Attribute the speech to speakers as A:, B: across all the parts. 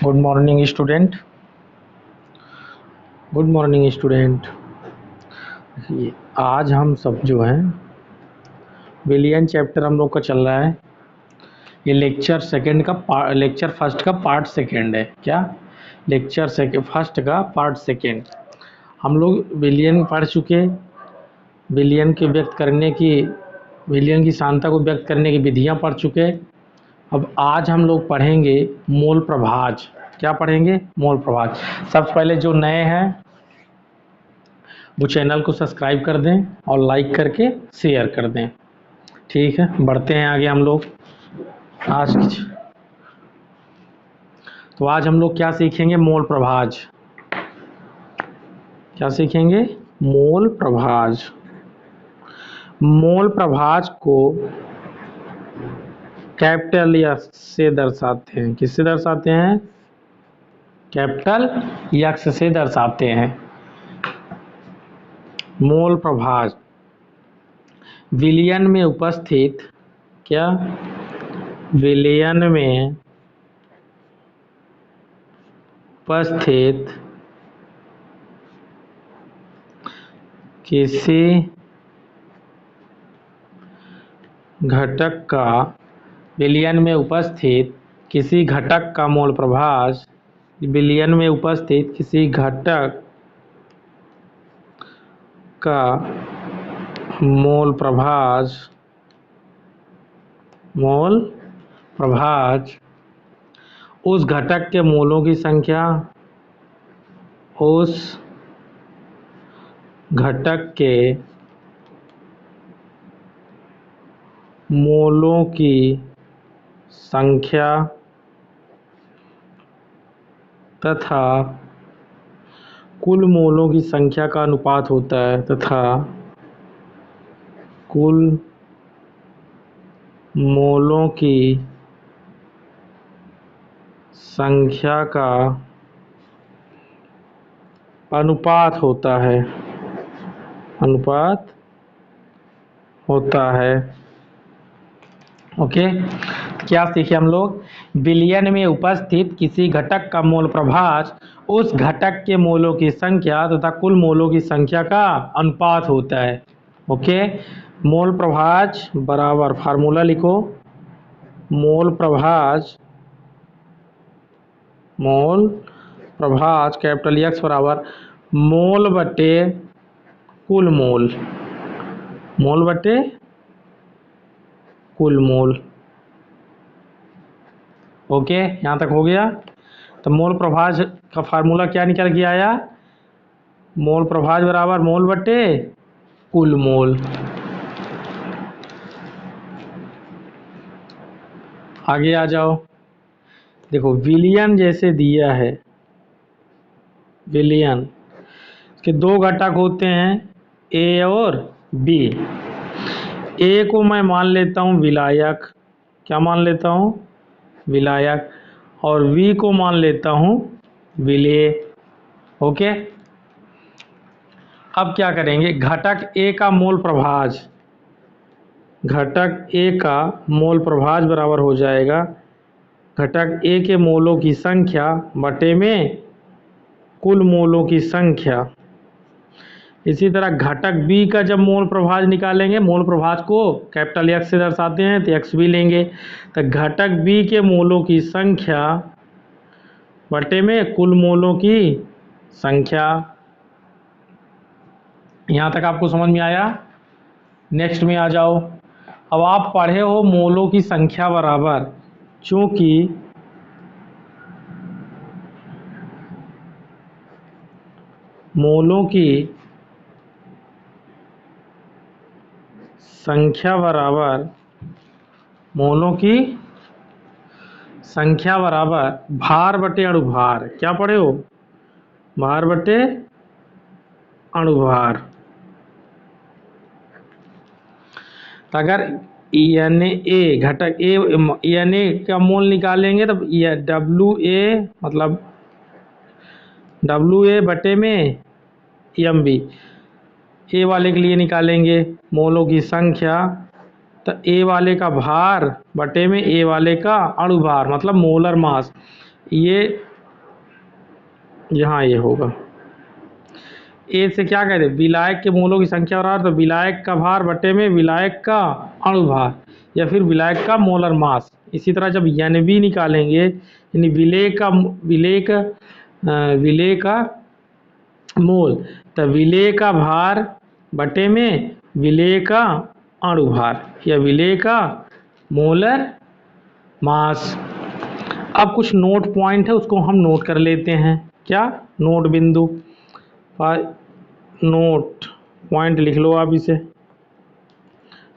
A: Good morning student. Good morning student. आज हम सब जो हैं विलियन चैप्टर हम लोग का चल रहा है। ये लेक्चर फर्स्ट का पार्ट सेकेंड है। क्या लेक्चर फर्स्ट का पार्ट सेकेंड हम लोग विलियन पढ़ चुके। विलियन के व्यक्त करने की विलियन की सांद्रता को व्यक्त करने की विधियां पढ़ चुके। अब आज हम लोग पढ़ेंगे मोल प्रभाज। क्या पढ़ेंगे? मोल प्रभाज। सबसे पहले जो नए हैं वो चैनल को सब्सक्राइब कर दें और लाइक करके शेयर कर दें। ठीक है, बढ़ते हैं आगे हम लोग। आज हम लोग क्या सीखेंगे? मोल प्रभाज। क्या सीखेंगे? मोल प्रभाज। मोल प्रभाज को कैपिटल यक्स से दर्शाते हैं। किससे दर्शाते हैं? कैपिटल यक्स से दर्शाते हैं। मोल प्रभाज विलियन में उपस्थित क्या विलियन में उपस्थित किसी घटक का विलियन में उपस्थित किसी घटक का मोल प्रभाज विलियन में उपस्थित किसी घटक का मोल प्रभाज उस घटक के मोलों की संख्या उस घटक के मोलों की संख्या तथा कुल मोलों की संख्या का अनुपात होता है तथा कुल मोलों की संख्या का अनुपात होता है ओके। क्या सीखे हम लोग? विलियन में उपस्थित किसी घटक का मोल प्रभाज उस घटक के मोलों की संख्या तथा कुल मोलों की संख्या का अनुपात होता है। ओके, मोल प्रभाज बराबर फार्मूला लिखो। मोल प्रभाज कैपिटल एक्स बराबर मोल बटे कुल मोल। मोल बटे कुल मोल। ओके, यहाँ तक हो गया। तो मोल प्रभाज का फार्मूला क्या निकल के आया? मोल प्रभाज बराबर मोल बटे कुल मोल। आगे आ जाओ। देखो, विलियन जैसे दिया है, विलियन के दो घटक होते हैं ए और बी। ए को मैं मान लेता हूँ विलायक। क्या मान लेता हूँ? विलायक। और वी को मान लेता हूँ विलेय। ओके, अब क्या करेंगे? घटक ए का मोल प्रभाज बराबर हो जाएगा घटक ए के मोलों की संख्या बटे में कुल मोलों की संख्या। इसी तरह घटक बी का जब मोल प्रभाज निकालेंगे, मोल प्रभाज को कैपिटल एक्स से दर्शाते हैं तो एक्स भी लेंगे। तो घटक बी के मोलों की संख्या बटे में कुल मोलों की संख्या। यहाँ तक आपको समझ में आया? नेक्स्ट में आ जाओ। अब आप पढ़े हो मोलों की संख्या बराबर, चूंकि मोलों की संख्या बराबर भार बटे अणुभार। क्या पढ़े हो? भार बटे अणुभार। अगर Na घटक ए Na का मोल निकालेंगे तो WA मतलब WA बटे में MB। ए वाले के लिए निकालेंगे मोलों की संख्या, तो ए वाले का भार बटे में ए वाले का अणुभार मतलब मोलर मास। ये यहाँ ये होगा। ए से क्या कहते हैं, विलायक के मोलों की संख्या बराबर, तो विलायक का भार बटे में विलायक का अणुभार या फिर विलायक का मोलर मास। इसी तरह जब NB निकालेंगे, यानी विलेय का मोल, तो विलेय का भार बटे में विलेय का अणुभार या विलेय का मोलर मास। अब कुछ नोट पॉइंट है, उसको हम नोट कर लेते हैं। क्या नोट बिंदु, नोट पॉइंट लिख लो आप इसे।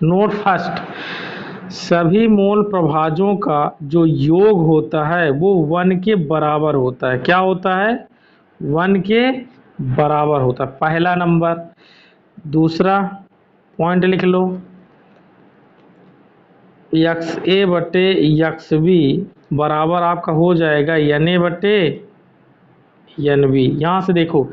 A: नोट फर्स्ट, सभी मोल प्रभाजों का जो योग होता है वो 1 के बराबर होता है। क्या होता है, 1 के बराबर होता है, पहला नंबर। दूसरा पॉइंट लिख लो, XA बटे XB बराबर आपका हो जाएगा NA बटे NB। यहाँ से देखो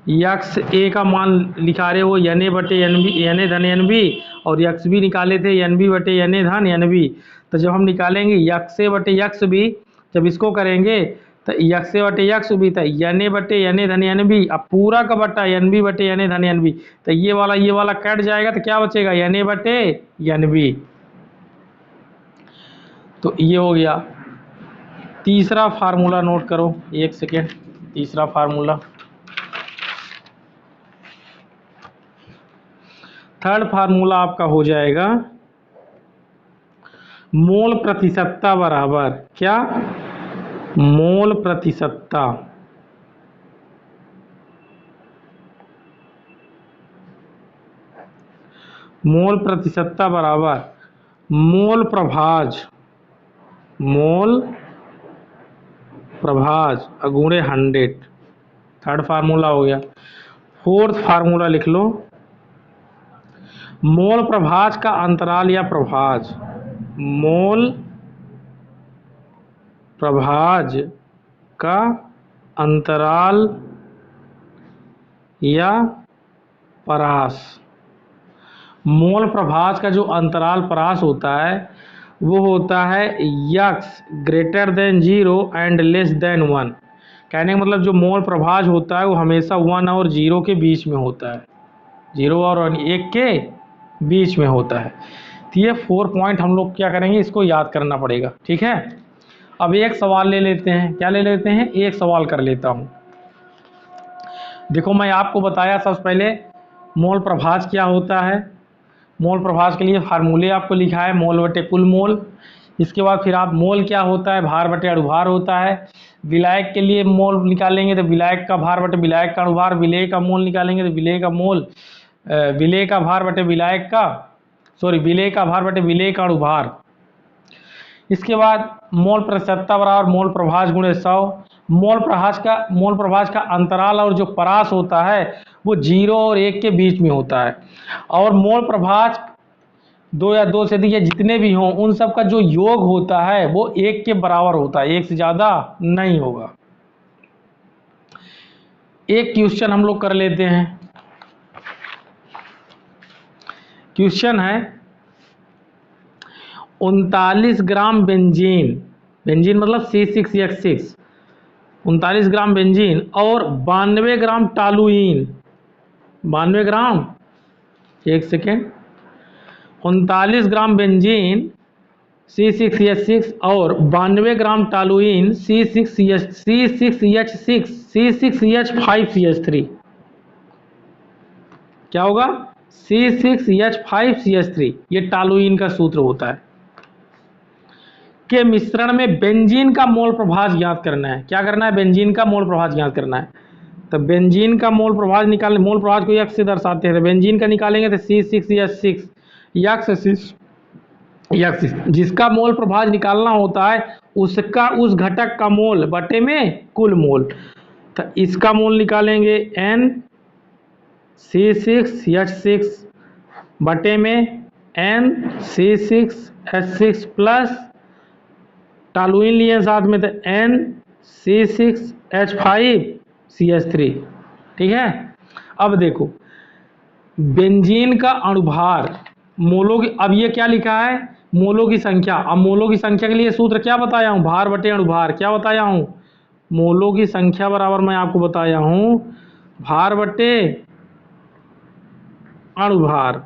A: XA का मान लिखा रहे हो NA बटे NA धन NB, और XB निकाले थे NB बटे NA धन NB। तो जब हम निकालेंगे XA बटे XB, जब इसको करेंगे तो XA बटे XB, तो NA बटे NA धन NB, अब पूरा का बटा NB बटे NA धन NB, तो ये वाला कट जाएगा, तो क्या बचेगा NA बटे NB। तो ये हो गया। तीसरा फार्मूला नोट करो, एक सेकेंड। तीसरा फार्मूला, थर्ड फार्मूला आपका हो जाएगा मोल प्रतिशतता बराबर क्या, मोल प्रतिशतता बराबर मोल प्रभाज अगुणे 100। थर्ड फार्मूला हो गया। फोर्थ फार्मूला लिख लो, मोल प्रभाज का अंतराल या प्रभाज, मोल प्रभाज का अंतराल या परास। मोल प्रभाज का जो अंतराल परास होता है वो होता है x greater than 0 and less than 1। कहने का मतलब जो मोल प्रभाज होता है वो हमेशा 1 और 0 के बीच में होता है, 0 और 1 के बीच में होता है। तो ये 4 पॉइंट हम लोग क्या करेंगे, इसको याद करना पड़ेगा, ठीक है। अब एक सवाल ले लेते हैं, क्या ले लेते हैं, एक सवाल कर लेता हूँ। देखो मैं आपको बताया सबसे पहले मोल प्रभाज क्या होता है। मोल प्रभाज के लिए फार्मूले आपको लिखा है, मोल बटे कुल मोल। इसके बाद फिर आप मोल क्या होता है, भार बटे अणुभार होता है। विलायक के लिए मोल निकालेंगे तो विलायक का भार बटे विलायक का अणुभार। विलेय का मोल निकालेंगे तो विलेय का मोल, विलेय का भार बटे विलायक का, विलेय का भार बटे विलेय का अणुभार। इसके बाद मोल प्रतिशतता बराबर मोल प्रभाज गुणे 100। मोल प्रभाज का अंतराल और जो परास होता है वो 0 और 1 के बीच में होता है। और मोल प्रभाज 2 या 2 से अधिक या जितने भी हों उन सब का जो योग होता है वो 1 के बराबर होता है, 1 से ज़्यादा नहीं होगा। एक क्वेश्चन हम लोग कर लेते हैं। क्वेश्चन है 39 ग्राम बेंजीन, बेंजीन मतलब C6H6, 39 ग्राम बेंजीन और 92 ग्राम टालुइन, 92 ग्राम, एक सेकेंड, 39 ग्राम बेंजीन C6H6 और 92 ग्राम टालुइन C6H5CH3। क्या होगा, C6H5CH3, ये टालुइन का सूत्र होता है। के मिश्रण में बेंजीन का मोल प्रभाज ज्ञात करना है। क्या करना है, बेंजीन का मोल प्रभाज ज्ञात करना है। तो बेंजीन का मोल प्रभाज निकालने, मोल प्रभाज को x से दर्शाते हैं, तो बेंजीन का निकालेंगे तो C6H6 x, जिसका मोल प्रभाज निकालना होता है उसका उस घटक का मोल बटे में कुल मोल। तो इसका मोल निकालेंगे N C6H6 बटे में N C6H6 प्लस टालुइन लिए साथ में तो N C6H5CH3, ठीक है। अब देखो बेंजीन का अणुभार मोलों की, अब ये क्या लिखा है, मोलों की संख्या। अब मोलों की संख्या के लिए सूत्र क्या बताया हूँ, भार बटे अणुभार। क्या बताया हूँ, मोलों की संख्या बराबर मैं आपको बताया हूं भार बटे अणुभार।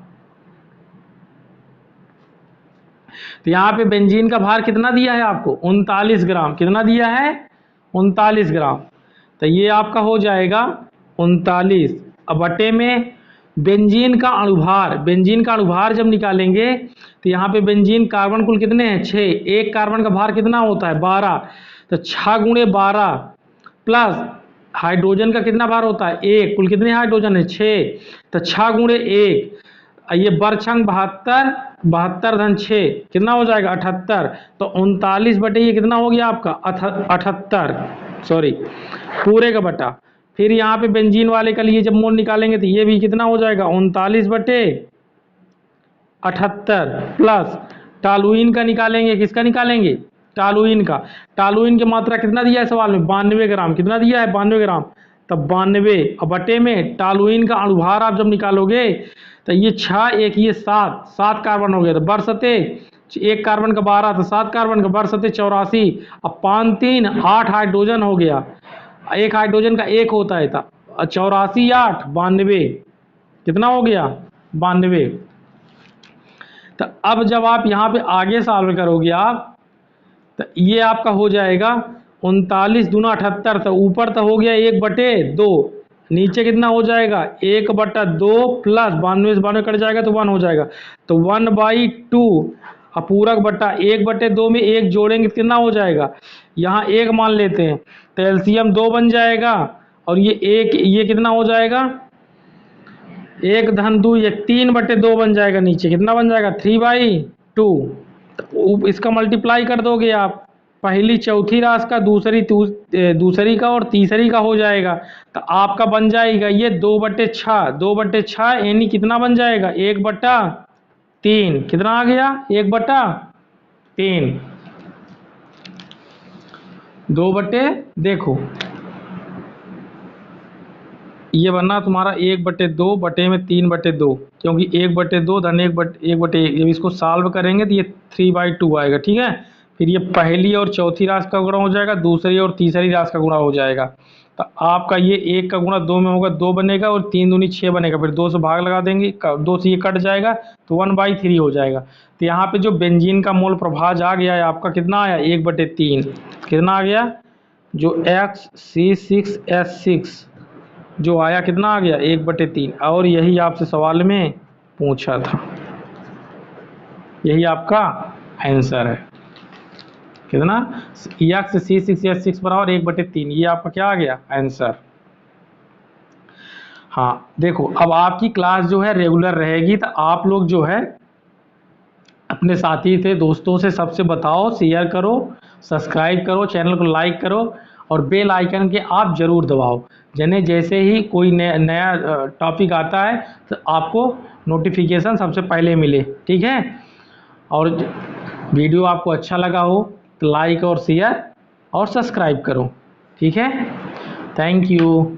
A: तो यहाँ पे बेंजीन का भार कितना दिया है आपको 39 ग्राम। कितना दिया है 39 ग्राम। तो ये आपका हो जाएगा 39 अब बटे में बेंजीन का अणुभार। बेंजीन का अणुभार जब निकालेंगे तो यहाँ पे बेंजीन कार्बन कुल कितने हैं 6। एक कार्बन का भार कितना होता है 12। तो 6 गुणे 12 प्लस हाइड्रोजन का कितना भार होता है 1। कुल कितने हाइड्रोजन है 6। तो 6 गुणे 1 ये बरछंग 72 72 धन 6 कितना हो जाएगा 78। तो 39 बटे ये कितना हो गया आपका 78 सॉरी पूरे का बटा। फिर यहाँ पे बेंजीन वाले का लिए जब मोल निकालेंगे तो ये भी कितना हो जाएगा 39 बटे 78 प्लस टॉलुइन का निकालेंगे। किसका निकालेंगे टॉलुइन का। टॉलुइन की मात्रा कितना दिया है सवाल में 92 ग्राम। कितना दिया है 92 ग्राम। तब 92 अब बटे में टॉलुइन का अणुभार आप जब निकालोगे तो ये 6 एक ये 7 कार्बन हो गया। तो बरसते एक कार्बन का 12 तो 7 कार्बन का बरसते 84। अब 5 3 8 हाइड्रोजन हो गया। एक हाइड्रोजन का एक होता है था 84 8 92 कितना हो गया 92। तो अब जब आप यहाँ पे आगे सॉल्व करोगे आप तो ये आपका हो जाएगा 39 दूना 78। तो ऊपर तो हो गया 1/2 नीचे कितना हो जाएगा 1/2 प्लस 92 से 92 कट जाएगा तो 1 हो जाएगा। तो 1/2 अब पूरक बट्टा 1/2 में 1 जोड़ेंगे कितना हो जाएगा यहाँ 1 मान लेते हैं तो एलसीएम 2 बन जाएगा। और ये 1 ये कितना हो जाएगा 1 धन 2 ये 3/2 बन जाएगा। नीचे कितना बन जाएगा 3/2। तो इसका मल्टीप्लाई कर दोगे आप पहली चौथी राशि का दूसरी का और तीसरी का हो जाएगा। तो आपका बन जाएगा ये 2/6 2/6 यानी कितना बन जाएगा 1/3। कितना आ गया 1/3 देखो ये बनना तुम्हारा 1/2 बटे में 3/2 क्योंकि 1/2 धन 1/1 जब इसको सॉल्व करेंगे तो ये 3/2 आएगा। ठीक है फिर ये पहली और चौथी राशि का गुणा हो जाएगा दूसरी और तीसरी राशि का गुणा हो जाएगा। तो आपका ये 1 का गुणा 2 में होगा 2 बनेगा और 3 दूनी 6 बनेगा। फिर 2 से भाग लगा देंगे 2 से ये कट जाएगा तो 1/3 हो जाएगा। तो यहाँ पे जो बेंजीन का मोल प्रभाज आ गया है आपका कितना आया 1/3 कितना आ गया जो XC6S6 जो आया कितना आ गया 1/3। और यही आपसे सवाल में पूछा था यही आपका आंसर है कितना XC6S6 बराबर 1/3 ये आपका क्या आ गया आंसर। हाँ देखो अब आपकी क्लास जो है रेगुलर रहेगी तो आप लोग जो है अपने साथी थे दोस्तों से सबसे बताओ शेयर करो सब्सक्राइब करो चैनल को लाइक करो और बेल आइकन के आप जरूर दबाओ जैसे ही कोई नया टॉपिक आता है तो आपको नोटिफिकेशन सबसे पहले मिले। ठीक है और वीडियो आपको अच्छा लगा हो तो लाइक और शेयर और सब्सक्राइब करो। ठीक है थैंक यू।